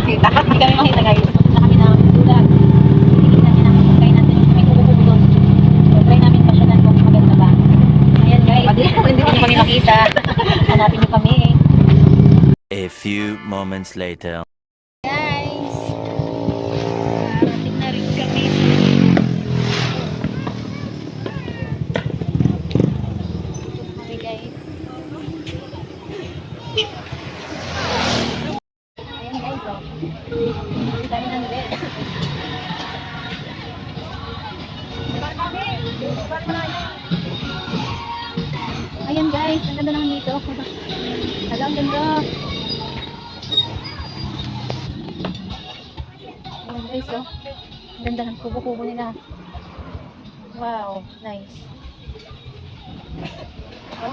makita. Hindi kami makita guys. Punta na kami ng dulat. Titigil namin ang pagkain natin. May kubo-kubo doon. So, try namin pasyalan kung maganda ba. Ayan guys. Hindi nyo kami makita. Hanapin nyo kami eh. A few moments later. Guys. Parating na rin kami. Okay guys. Ayan guys oh. Dami ng bed. Ayan guys, ang ganda naman dito. Hala, ang ganda. Ayan guys, oh. Ang ganda ng kubo-kubo nila. Wow, nice. Oh.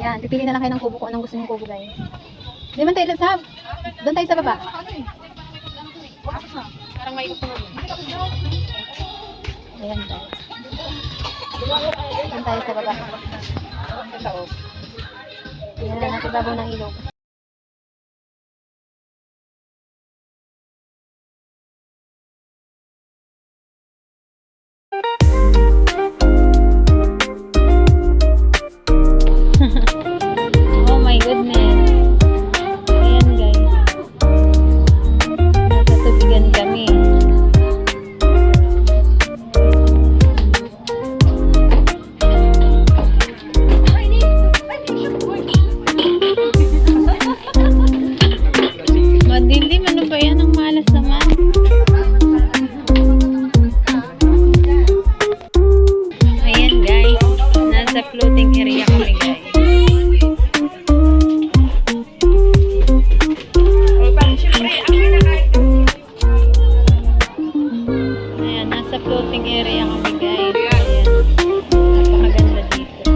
Yan, pipili na lang kayo ng kubo kung anong gusto niyong kubo guys. Di man tayo, Sab. Doon tayo sa baba. Parang may gusto mo. Ayan guys. Doon tayo sa baba. Ayan, nasa babaw ng ilog. Oh my goodness. Ayan guys. Nasa tubigan kami. Madilim, ano ba yan? Ang malas naman. Ayan guys. Nasa floating area kami guys. Ayan, nasa floating area kami guys. Ayan. Napakaganda dito.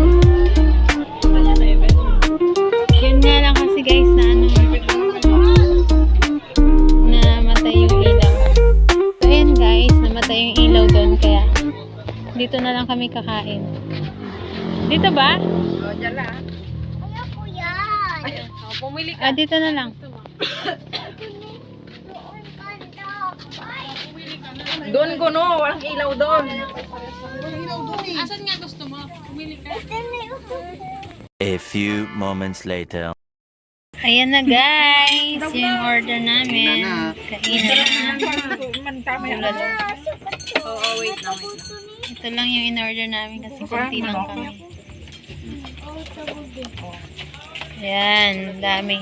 Yun nga lang kasi guys na ano, namatay yung ilaw. So ayan guys, namatay yung ilaw doon kaya dito na lang kami kakain. Dito ba? Diyan lang. Pumili ka. Dito na lang. Doon ko no, walang ilaw doon. Asan nga gusto mo? Pumili ka. A few moments later. Ayan na guys, yung order namin. Kainan na. Oo, wait na. Ito lang yung in-order namin kasi konti lang kami. Ayan, dami.